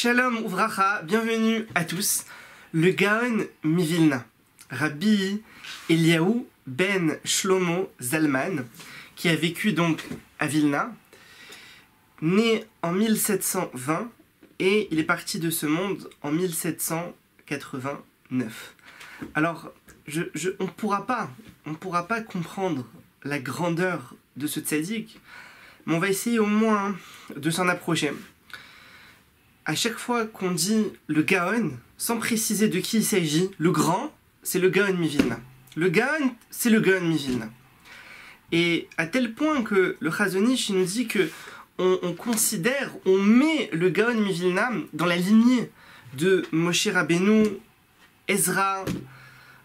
Shalom Uvracha, bienvenue à tous. Le Gaon Mivilna, Rabbi Eliaou ben Shlomo Zalman, qui a vécu donc à Vilna, né en 1720 et il est parti de ce monde en 1789. Alors, on ne pourra pas comprendre la grandeur de ce tzaddik, mais on va essayer au moins de s'en approcher. À chaque fois qu'on dit le Gaon, sans préciser de qui il s'agit, le grand, c'est le Gaon Mivilna. Le Gaon, c'est le Gaon Mivilna. Et à tel point que le Chazon Ish nous dit que on considère, on met le Gaon Mivilna dans la lignée de Moshe Rabbeinu, Ezra,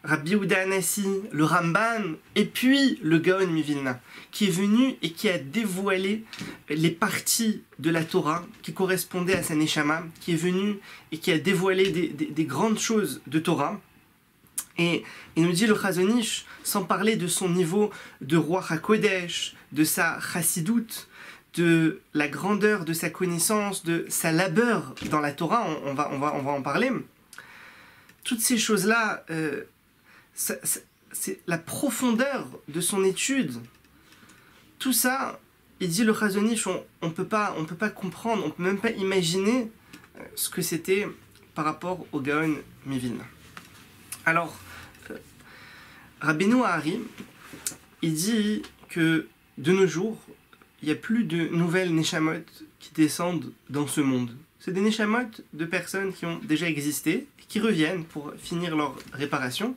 Rabbi Yehuda Hanassi, le Ramban, et puis le Gaon Mivilna, qui est venu et qui a dévoilé les parties de la Torah qui correspondaient à sa Neshama, qui est venu et qui a dévoilé des grandes choses de Torah. Et il nous dit le Chazon Ish, sans parler de son niveau de roi HaKodesh, de sa chassidoute, de la grandeur de sa connaissance, de sa labeur dans la Torah, on va en parler. Toutes ces choses-là, c'est la profondeur de son étude. Tout ça, il dit le Chazon Ish, on peut pas comprendre, on peut même pas imaginer ce que c'était par rapport au Gaon Mivilna. Alors, Rabbeinu Hari, il dit que de nos jours, il n'y a plus de nouvelles Neshamot qui descendent dans ce monde. C'est des Neshamot de personnes qui ont déjà existé, qui reviennent pour finir leur réparation.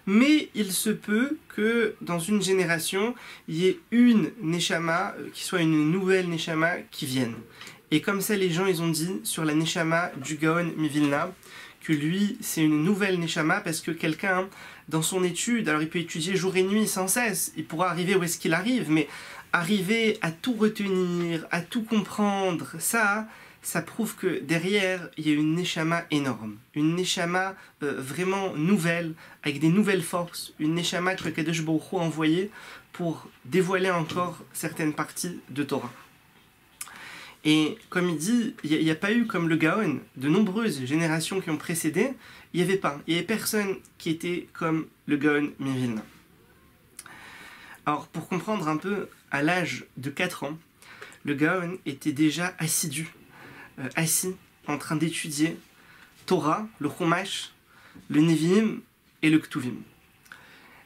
Mais il se peut que dans une génération, il y ait une Neshama, qui soit une nouvelle Neshama qui vienne. Et comme ça, les gens, ils ont dit sur la Neshama du Gaon Mivilna, que lui, c'est une nouvelle Neshama, parce que quelqu'un, dans son étude, alors il peut étudier jour et nuit sans cesse, il pourra arriver où est-ce qu'il arrive, mais arriver à tout retenir, à tout comprendre, ça prouve que derrière, il y a une Neshama énorme. Une Neshama vraiment nouvelle, avec des nouvelles forces. Une Neshama que le Kadosh Baruch Hu a envoyée pour dévoiler encore certaines parties de Torah. Et comme il dit, il n'y a pas eu comme le Gaon, de nombreuses générations qui ont précédé, il n'y avait pas. Il n'y avait personne qui était comme le Gaon Mivilna. Alors, pour comprendre un peu, à l'âge de 4 ans, le Gaon était déjà assidu, assis, en train d'étudier Torah, le Chumash, le Nevi'im et le Ktuvim.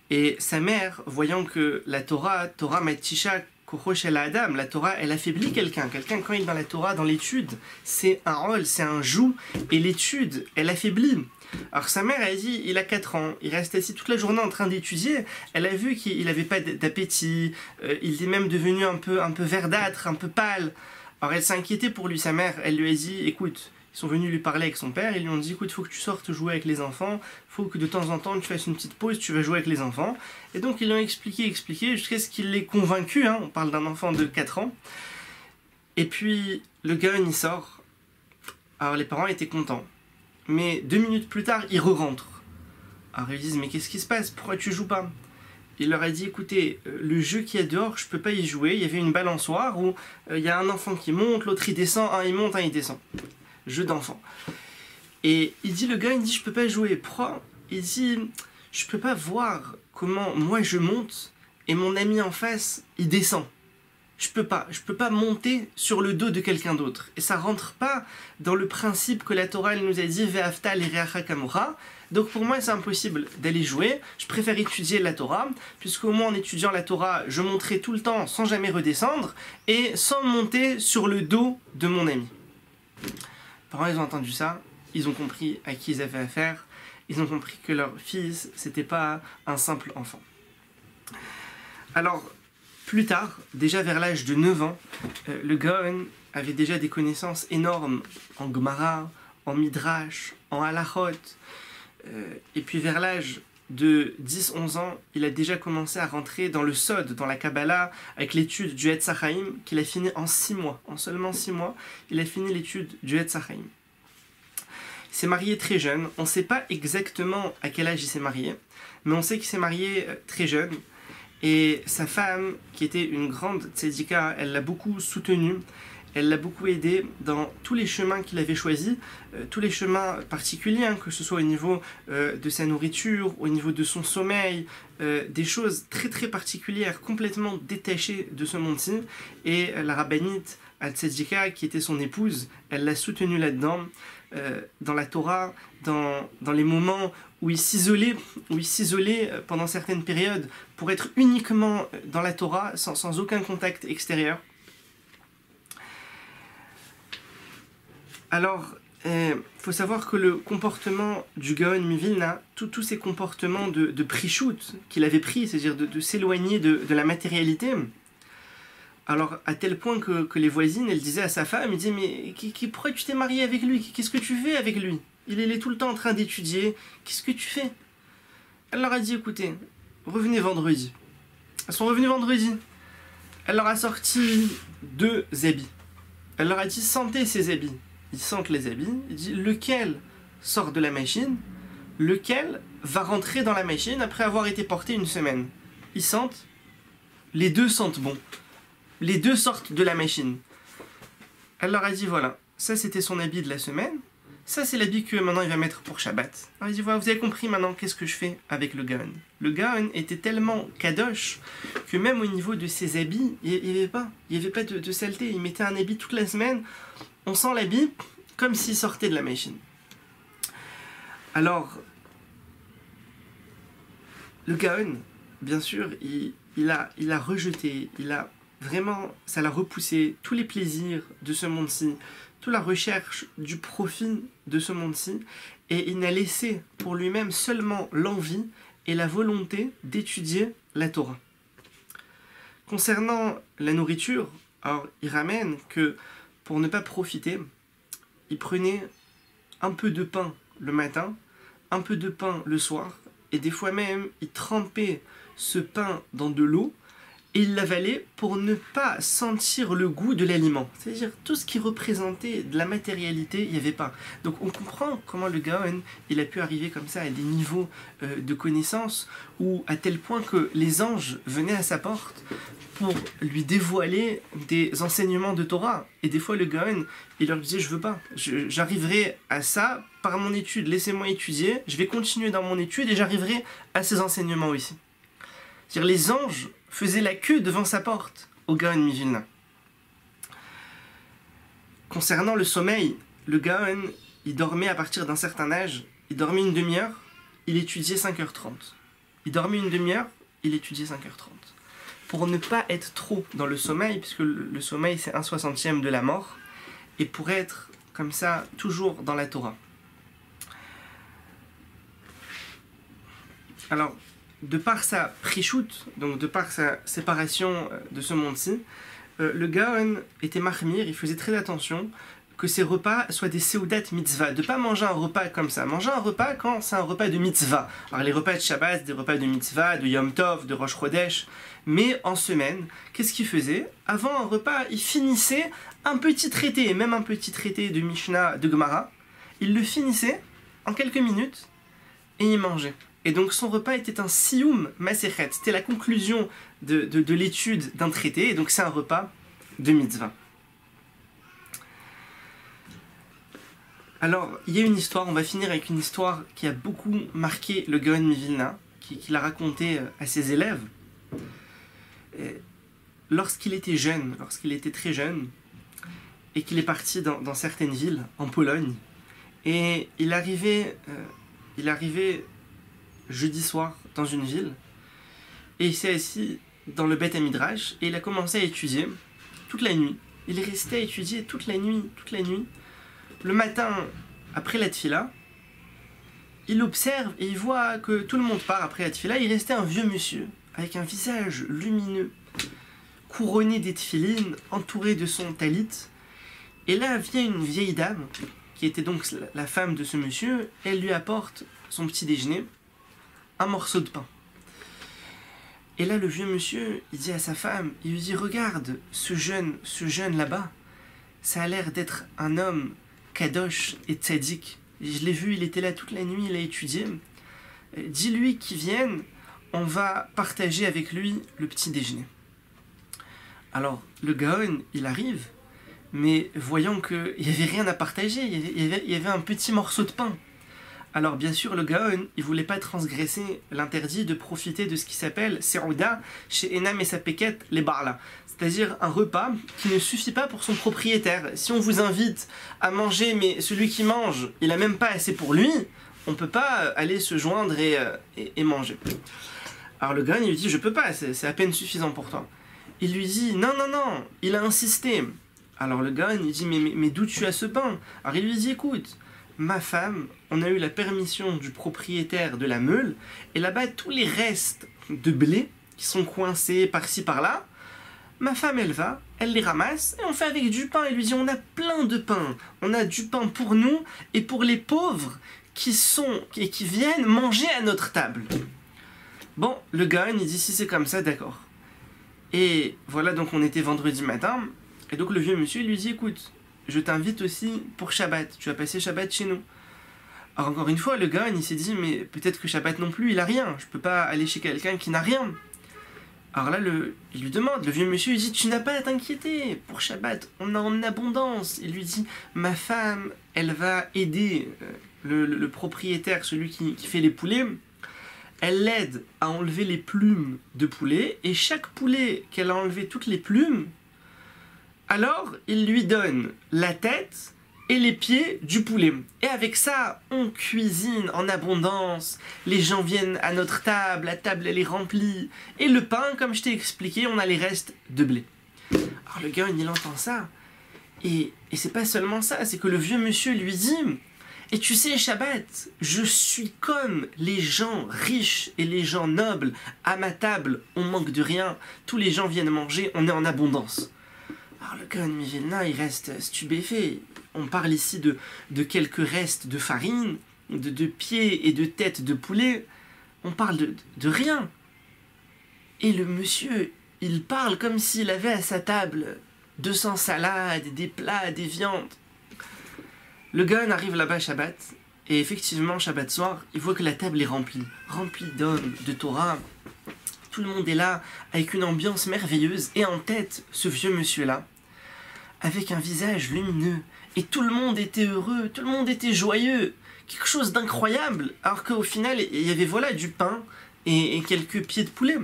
Et sa mère, voyant que la Torah Matisha Kocho Shel Adam, la Torah, elle affaiblit quelqu'un. Quelqu'un, quand il est dans la Torah, dans l'étude, c'est un rôle, c'est un joug, et l'étude, elle affaiblit. Alors sa mère, elle dit, il a 4 ans, il reste assis toute la journée en train d'étudier, elle a vu qu'il n'avait pas d'appétit, il est même devenu un peu verdâtre, un peu pâle. Alors elle s'est inquiétée pour lui, sa mère, elle lui a dit, écoute, ils sont venus lui parler avec son père, ils lui ont dit, écoute, il faut que tu sortes jouer avec les enfants, il faut que de temps en temps tu fasses une petite pause, tu vas jouer avec les enfants. Et donc ils lui ont expliqué, jusqu'à ce qu'il l'ait convaincu, hein, on parle d'un enfant de 4 ans. Et puis le Gaon il sort, alors les parents étaient contents. Mais 2 minutes plus tard, ils re-rentrent. Alors ils disent, mais qu'est-ce qui se passe? Pourquoi tu joues pas? Il leur a dit, écoutez, le jeu qu'il y a dehors, je peux pas y jouer. Il y avait une balançoire où il y a un enfant qui monte, l'autre il descend, un il monte, un il descend. Jeu d'enfant. Et il dit, le gars, il dit, je peux pas jouer. Pourquoi? Il dit, je peux pas voir comment moi je monte et mon ami en face, il descend. Je peux pas monter sur le dos de quelqu'un d'autre. Et ça rentre pas dans le principe que la Torah elle nous a dit Ve'afta l'Ireacha Kamora. Donc pour moi c'est impossible d'aller jouer. Je préfère étudier la Torah, puisqu'au moins en étudiant la Torah, je monterai tout le temps sans jamais redescendre et sans monter sur le dos de mon ami. Les parents ils ont entendu ça, ils ont compris à qui ils avaient affaire, ils ont compris que leur fils c'était pas un simple enfant. Alors plus tard, déjà vers l'âge de 9 ans, le Gaon avait déjà des connaissances énormes en Gemara, en Midrash, en Halachot. Et puis vers l'âge de 10-11 ans, il a déjà commencé à rentrer dans le Sod, dans la Kabbalah, avec l'étude du Etz HaChaim, qu'il a fini en 6 mois. En seulement 6 mois, il a fini l'étude du Etz HaChaim. Il s'est marié très jeune. On ne sait pas exactement à quel âge il s'est marié, mais on sait qu'il s'est marié très jeune. Et sa femme, qui était une grande tzedika, elle l'a beaucoup soutenu. elle l'a beaucoup aidé dans tous les chemins qu'il avait choisis, tous les chemins particuliers, hein, que ce soit au niveau de sa nourriture, au niveau de son sommeil, des choses très très particulières, complètement détachées de ce monde-ci. Et la rabbinite Al-Tzedika, qui était son épouse, elle l'a soutenu là-dedans, dans la Torah, dans les moments où il s'isolait pendant certaines périodes pour être uniquement dans la Torah, sans aucun contact extérieur. Alors, faut savoir que le comportement du Gaon Mivilna, tous ces comportements de prichout qu'il avait pris, c'est-à-dire de s'éloigner de la matérialité, alors à tel point que les voisines, elles disaient à sa femme, ils disaient, mais pourquoi tu t'es marié avec lui? Qu'est-ce que tu fais avec lui? Il est tout le temps en train d'étudier, qu'est-ce que tu fais? Elle leur a dit, écoutez, revenez vendredi. Elles sont revenues vendredi. Elle leur a sorti 2 habits. Elle leur a dit, sentez ces habits. Ils sentent les habits, il dit lequel sort de la machine, lequel va rentrer dans la machine après avoir été porté une semaine. Ils sentent, les 2 sentent bon. Les 2 sortent de la machine. Elle leur a dit voilà, ça c'était son habit de la semaine, ça c'est l'habit que maintenant il va mettre pour Shabbat. Alors il dit voilà, vous avez compris maintenant qu'est-ce que je fais avec le Gaon. Le Gaon était tellement kadosh que même au niveau de ses habits, il n'y avait pas de saleté. Il mettait un habit toute la semaine. On sent l'habit comme s'il sortait de la machine. Alors, le Gaon, bien sûr, il a rejeté, ça l'a repoussé tous les plaisirs de ce monde-ci, toute la recherche du profit de ce monde-ci, et il n'a laissé pour lui-même seulement l'envie et la volonté d'étudier la Torah. Concernant la nourriture, alors il ramène que pour ne pas profiter, il prenait un peu de pain le matin, un peu de pain le soir, et des fois même, il trempait ce pain dans de l'eau, et il l'avalait pour ne pas sentir le goût de l'aliment. C'est-à-dire, tout ce qui représentait de la matérialité, il n'y avait pas. Donc on comprend comment le Gaon, il a pu arriver comme ça à des niveaux de connaissance, où à tel point que les anges venaient à sa porte pour lui dévoiler des enseignements de Torah. Et des fois, le Gaon, il leur disait, je veux pas, j'arriverai à ça par mon étude, laissez-moi étudier, je vais continuer dans mon étude et j'arriverai à ces enseignements aussi. C'est-à-dire, les anges faisaient la queue devant sa porte au Gaon Mivilna. Concernant le sommeil, le Gaon, il dormait à partir d'un certain âge, il dormait une demi-heure, il étudiait 5h30. Il dormait une demi-heure, il étudiait 5h30. Pour ne pas être trop dans le sommeil, puisque le sommeil c'est 1/60e de la mort, et pour être comme ça toujours dans la Torah. Alors, de par sa prichout, donc de par sa séparation de ce monde-ci, le Gaon était mahmir, il faisait très attention que ses repas soient des seudat mitzvah, de ne pas manger un repas comme ça. Manger un repas quand c'est un repas de mitzvah. Alors les repas de Shabbat, des repas de mitzvah, de Yom Tov, de Rosh Chodesh. Mais en semaine, qu'est-ce qu'il faisait? Avant un repas, il finissait un petit traité, même un petit traité de Mishnah, de Gemara. Il le finissait en quelques minutes et il mangeait. Et donc son repas était un siyum masechet. C'était la conclusion de l'étude d'un traité. Et donc c'est un repas de mitzvah. Alors, il y a une histoire, on va finir avec une histoire qui a beaucoup marqué le Gaon Mivilna, qu'il a raconté à ses élèves. Lorsqu'il était jeune, lorsqu'il était très jeune, et qu'il est parti dans certaines villes, en Pologne, et il arrivait jeudi soir dans une ville, et il s'est assis dans le Beth Midrash, et il a commencé à étudier toute la nuit. Il est resté à étudier toute la nuit. Le matin, après la tfila, il observe et il voit que tout le monde part après la tfila. Il restait un vieux monsieur, avec un visage lumineux, couronné des tfilines, entouré de son talit. Et là vient une vieille dame, qui était donc la femme de ce monsieur, elle lui apporte son petit déjeuner, un morceau de pain. Et là le vieux monsieur, il dit à sa femme, il lui dit, regarde, ce jeune là-bas, ça a l'air d'être un homme kadosh et tzaddik. Je l'ai vu, il était là toute la nuit, il a étudié. Dis-lui qu'il vienne, on va partager avec lui le petit déjeuner. Alors, le Gaon, il arrive, mais voyant qu'il n'y avait rien à partager, il y avait un petit morceau de pain. Alors bien sûr, le Gaon, il voulait pas transgresser l'interdit de profiter de ce qui s'appelle Serouda chez Enam et Sapeket, les Barla. C'est-à-dire un repas qui ne suffit pas pour son propriétaire. Si on vous invite à manger, mais celui qui mange, il a même pas assez pour lui, on peut pas aller se joindre et manger. Alors le Gaon, il lui dit, je peux pas, c'est à peine suffisant pour toi. Il lui dit, non, non, non, il a insisté. Alors le Gaon, il dit, mais d'où tu as ce pain? Alors il lui dit, écoute, ma femme, on a eu la permission du propriétaire de la meule, et là-bas, tous les restes de blé qui sont coincés par-ci, par-là, ma femme, elle les ramasse, et on fait avec du pain. Elle lui dit, on a plein de pain. On a du pain pour nous et pour les pauvres qui viennent manger à notre table. Bon, le Gaon, il dit, si c'est comme ça, d'accord. Et voilà, donc on était vendredi matin, et donc le vieux monsieur, il lui dit, écoute, je t'invite aussi pour Shabbat, tu vas passer Shabbat chez nous. Alors encore une fois, le Gaon, il s'est dit, mais peut-être que Shabbat non plus, il a rien, je peux pas aller chez quelqu'un qui n'a rien. Alors là, il lui demande, le vieux monsieur, il dit, tu n'as pas à t'inquiéter, pour Shabbat, on a en abondance. Il lui dit, ma femme, elle va aider le propriétaire, celui qui fait les poulets, elle l'aide à enlever les plumes de poulet, et chaque poulet qu'elle a enlevé toutes les plumes, alors il lui donne la tête et les pieds du poulet. Et avec ça, on cuisine en abondance, les gens viennent à notre table, la table elle est remplie, et le pain, comme je t'ai expliqué, on a les restes de blé. Alors le gars, il entend ça, et c'est pas seulement ça, c'est que le vieux monsieur lui dit, et tu sais, Shabbat, je suis comme les gens riches et les gens nobles, à ma table, on manque de rien, tous les gens viennent manger, on est en abondance. Alors le Gaon Mivilna, il reste stupéfait. On parle ici de quelques restes de farine, de pieds et de têtes de poulet. On parle de rien. Et le monsieur, il parle comme s'il avait à sa table 200 salades, des plats, des viandes. Le Gaon arrive là-bas Shabbat, et effectivement, Shabbat soir, il voit que la table est remplie d'hommes, de Torah. Tout le monde est là, avec une ambiance merveilleuse, et en tête, ce vieux monsieur-là, avec un visage lumineux, et tout le monde était heureux, tout le monde était joyeux, quelque chose d'incroyable, alors qu'au final, il y avait voilà du pain et quelques pieds de poulet.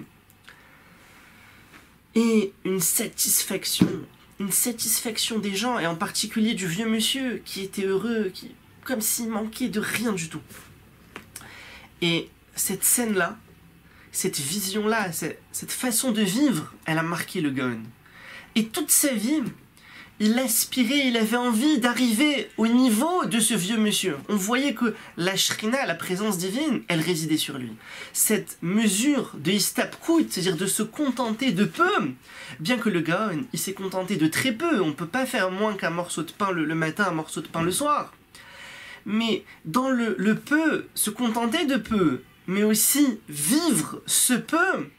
Et une satisfaction des gens, et en particulier du vieux monsieur, qui était heureux, comme s'il manquait de rien du tout. Et cette scène-là, cette vision-là, cette façon de vivre, elle a marqué le Gaon. Et toute sa vie, il aspirait, il avait envie d'arriver au niveau de ce vieux monsieur. On voyait que la Shrina, la présence divine, elle résidait sur lui. Cette mesure de Istapkut, c'est-à-dire de se contenter de peu, bien que le Gaon, il s'est contenté de très peu, on ne peut pas faire moins qu'un morceau de pain le matin, un morceau de pain le soir. Mais dans le peu, se contenter de peu, mais aussi vivre ce peu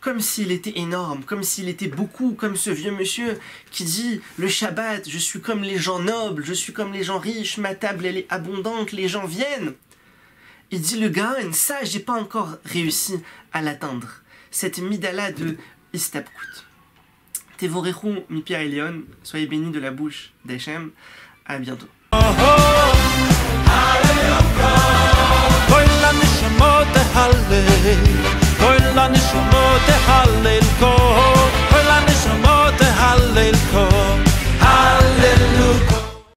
comme s'il était énorme, comme s'il était beaucoup, comme ce vieux monsieur qui dit « Le Shabbat, je suis comme les gens nobles, je suis comme les gens riches, ma table elle est abondante, les gens viennent. » Il dit le Gaon, ça j'ai pas encore réussi à l'atteindre. Cette midala de Istapkut. Tevorechu mi Pia Elion, soyez bénis de la bouche d'Hachem. À bientôt. כל הנשמות תהלל